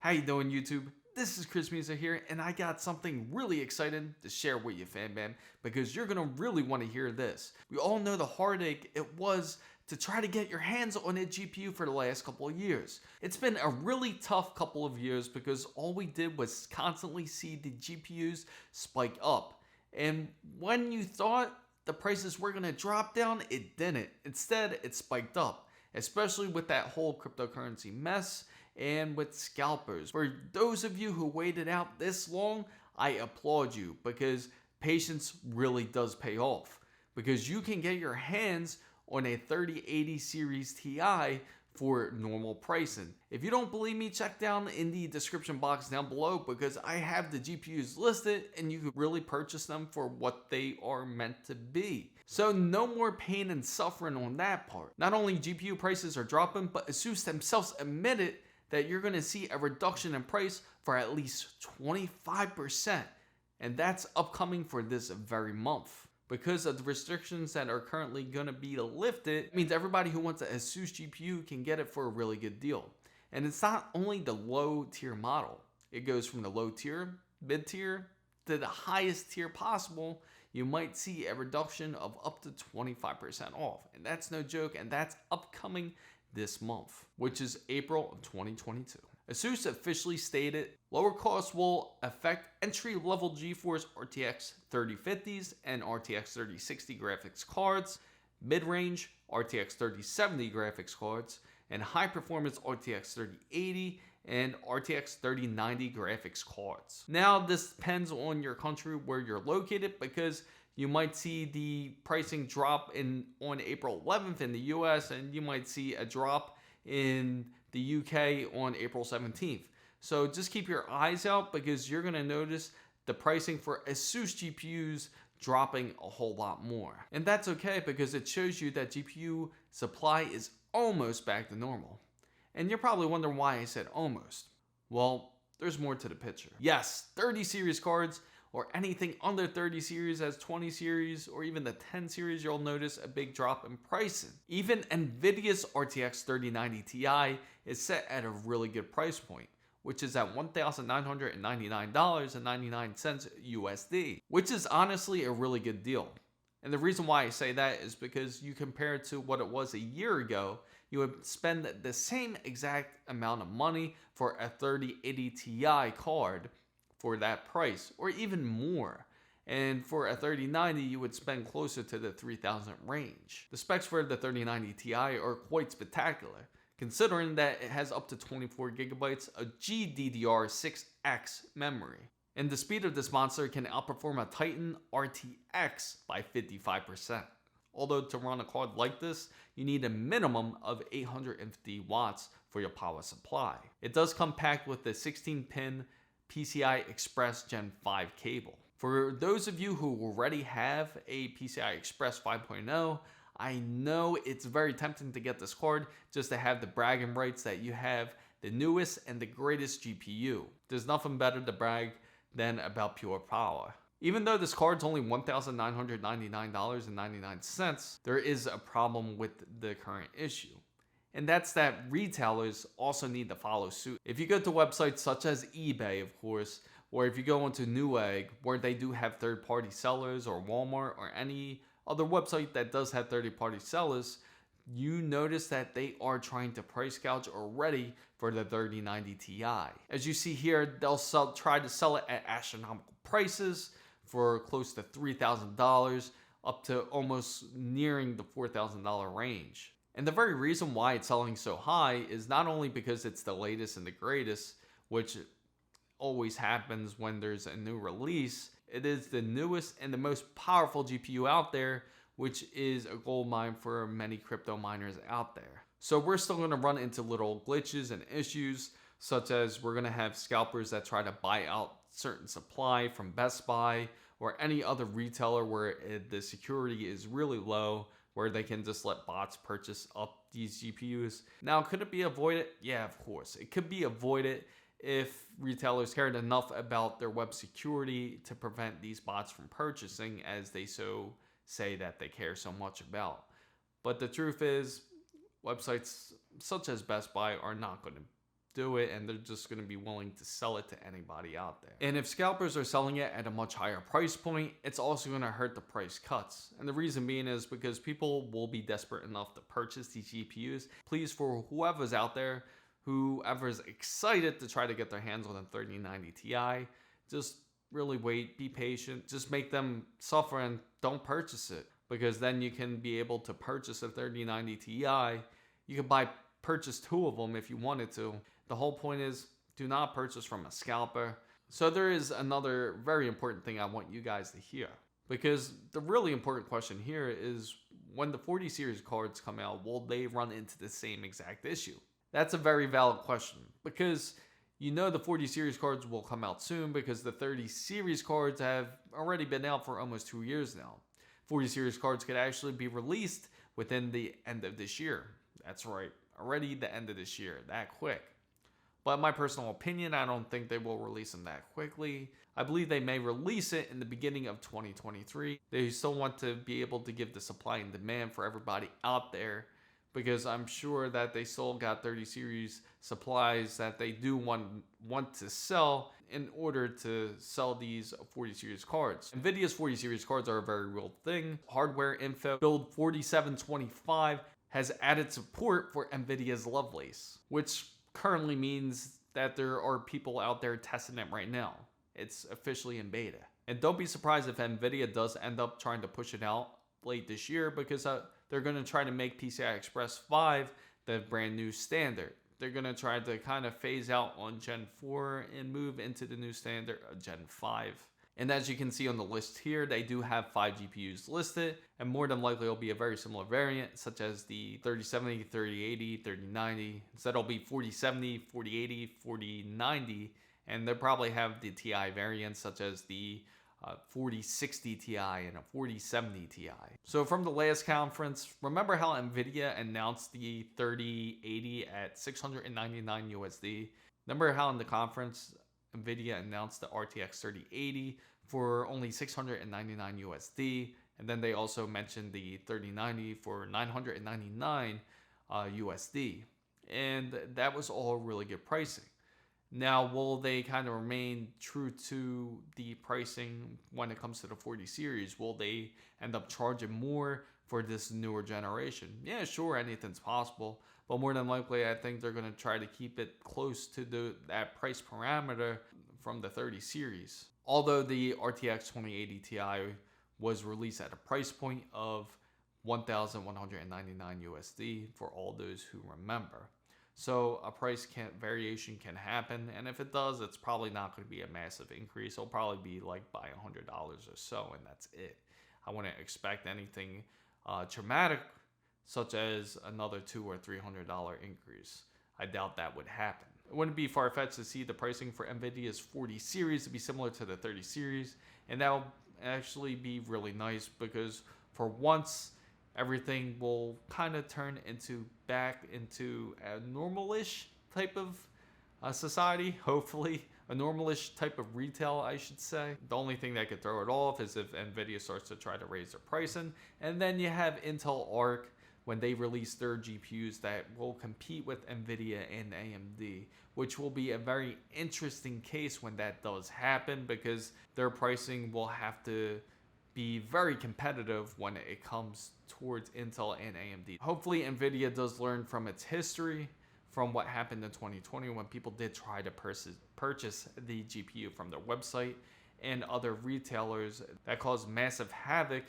How you doing, YouTube? This is Chris Musa here, and I got something really exciting to share with you, fam, because you're gonna really want to hear this. We all know the heartache it was to try to get your hands on a GPU for the last couple of years. It's been a really tough couple of years because all we did was constantly see the GPUs spike up. And when you thought the prices were gonna drop down, it didn't. Instead, it spiked up, especially with that whole cryptocurrency mess and with scalpers. For those of you who waited out this long, I applaud you because patience really does pay off. Because you can get your hands on a 3080 series Ti for normal pricing. If you don't believe me, check down in the description box down below because I have the GPUs listed and you can really purchase them for what they are meant to be. So no more pain and suffering on that part. Not only GPU prices are dropping, but ASUS themselves admitted that you're going to see a reduction in price for at least 25%. And that's upcoming for this very month. Because of the restrictions that are currently going to be lifted, it means everybody who wants an ASUS GPU can get it for a really good deal. And it's not only the low tier model. It goes from the low tier, mid tier, to the highest tier possible. You might see a reduction of up to 25% off. And that's no joke, and that's upcoming this month, which is April of 2022. ASUS officially stated lower costs will affect entry-level GeForce RTX 3050s and RTX 3060 graphics cards, mid-range RTX 3070 graphics cards, and high-performance RTX 3080 and RTX 3090 graphics cards. Now, this depends on your country where you're located because you might see the pricing drop on April 11th in the US, and you might see a drop in the UK on April 17th. So just keep your eyes out because you're going to notice the pricing for ASUS GPUs dropping a whole lot more. And that's okay because it shows you that GPU supply is almost back to normal. And you're probably wondering why I said almost. Well, there's more to the picture. Yes, 30 series cards or anything under 30 series as 20 series or even the 10 series, you'll notice a big drop in pricing. Even NVIDIA's RTX 3090 Ti is set at a really good price point, which is at $1,999.99 USD, which is honestly a really good deal. And the reason why I say that is because you compare it to what it was a year ago, you would spend the same exact amount of money for a 3080 Ti card for that price, or even more. And for a 3090, you would spend closer to the 3,000 range. The specs for the 3090 Ti are quite spectacular, considering that it has up to 24 gigabytes of GDDR6X memory. And the speed of this monster can outperform a Titan RTX by 55%. Although to run a card like this, you need a minimum of 850 watts for your power supply. It does come packed with the 16-pin PCI Express Gen 5 cable. For those of you who already have a PCI Express 5.0, I know it's very tempting to get this card just to have the bragging rights that you have the newest and the greatest GPU. There's nothing better to brag than about pure power. Even though this card's only $1,999.99, there is a problem with the current issue. And that's that retailers also need to follow suit. If you go to websites such as eBay, of course, or if you go onto Newegg, where they do have third-party sellers, or Walmart, or any other website that does have third-party sellers, you notice that they are trying to price gouge already for the 3090 Ti. As you see here, they'll try to sell it at astronomical prices for close to $3,000, up to almost nearing the $4,000 range. And the very reason why it's selling so high is not only because it's the latest and the greatest, which always happens when there's a new release, it is the newest and the most powerful GPU out there, which is a gold mine for many crypto miners out there. So we're still going to run into little glitches and issues, such as we're going to have scalpers that try to buy out certain supply from Best Buy or any other retailer where the security is really low, where they can just let bots purchase up these GPUs. Now, could it be avoided? Yeah, of course. It could be avoided if retailers cared enough about their web security to prevent these bots from purchasing, as they so say that they care so much about. But the truth is, websites such as Best Buy are not going to do it, and they're just going to be willing to sell it to anybody out there. And if scalpers are selling it at a much higher price point, it's also going to hurt the price cuts. And the reason being is because people will be desperate enough to purchase these GPUs. Please, for whoever's out there, whoever's excited to try to get their hands on a 3090 Ti, just really wait, be patient, just make them suffer and don't purchase it. Because then you can be able to purchase a 3090 Ti. You can purchase 2 of them if you wanted to. The whole point is, do not purchase from a scalper. So there is another very important thing I want you guys to hear. Because the really important question here is, when the 40 series cards come out, will they run into the same exact issue? That's a very valid question, because you know the 40 series cards will come out soon, because the 30 series cards have already been out for almost 2 years now. 40 series cards could actually be released within the end of this year. That's right, already the end of this year, that quick. But in my personal opinion, I don't think they will release them that quickly. I believe they may release it in the beginning of 2023. They still want to be able to give the supply and demand for everybody out there, because I'm sure that they still got 30 series supplies that they do want to sell in order to sell these 40 series cards. NVIDIA's 40 series cards are a very real thing. Hardware Info Build 4725 has added support for NVIDIA's Lovelace, which currently means that there are people out there testing it right now. It's officially in beta. And don't be surprised if NVIDIA does end up trying to push it out late this year, because they're going to try to make PCI Express 5 the brand new standard. They're going to try to kind of phase out on Gen 4 and move into the new standard of Gen 5. And as you can see on the list here, they do have 5 GPUs listed, and more than likely it'll be a very similar variant, such as the 3070, 3080, 3090. Instead it'll be 4070, 4080, 4090, and they'll probably have the Ti variants, such as the 4060 Ti and a 4070 Ti. So from the last conference, remember how NVIDIA announced the 3080 at $699 USD? Remember how in the conference, NVIDIA announced the RTX 3080 for only $699 USD, and then they also mentioned the 3090 for $999 USD, and that was all really good pricing. Now, will they kind of remain true to the pricing when it comes to the 40 series? Will they end up charging more for this newer generation? Yeah, sure, anything's possible. But more than likely, I think they're going to try to keep it close to that price parameter from the 30 series. Although the RTX 2080 Ti was released at a price point of $1,199 USD for all those who remember. So a price variation can happen, and if it does, it's probably not going to be a massive increase. It'll probably be like by $100 or so, and that's it. I wouldn't expect anything traumatic, such as another $200 or $300 increase. I doubt that would happen. It wouldn't be far-fetched to see the pricing for NVIDIA's 40 series to be similar to the 30 series, and that will actually be really nice, because for once, everything will kind of turn back into a normal-ish type of society, hopefully. A normal-ish type of retail, I should say. The only thing that could throw it off is if NVIDIA starts to try to raise their pricing. And then you have Intel Arc when they release their GPUs that will compete with NVIDIA and AMD, which will be a very interesting case when that does happen, because their pricing will have to be very competitive when it comes towards Intel and AMD. Hopefully NVIDIA does learn from its history, from what happened in 2020 when people did try to purchase the GPU from their website and other retailers that caused massive havoc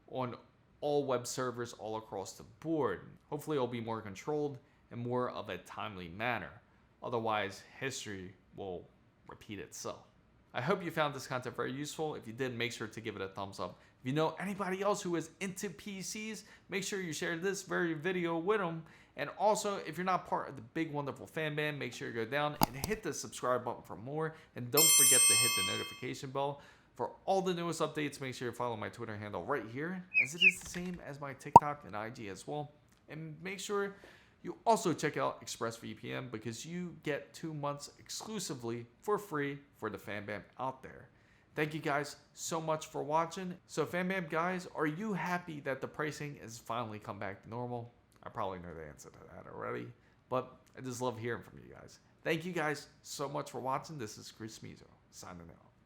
on all web servers all across the board. Hopefully it'll be more controlled and more of a timely manner. Otherwise, history will repeat itself. I hope you found this content very useful. If you did, make sure to give it a thumbs up. If you know anybody else who is into PCs, make sure you share this very video with them. And also, if you're not part of the big wonderful fan band, make sure you go down and hit the subscribe button for more. And don't forget to hit the notification bell for all the newest updates. Make sure you follow my Twitter handle right here, as it is the same as my TikTok and IG as well. And make sure you also check out EXPRESSVPN, because you get 2 months exclusively for free for the FanBam out there. Thank you guys so much for watching. So FanBam guys, are you happy that the pricing has finally come back to normal? I probably know the answer to that already, but I just love hearing from you guys. Thank you guys so much for watching. This is Chris Mizo signing out.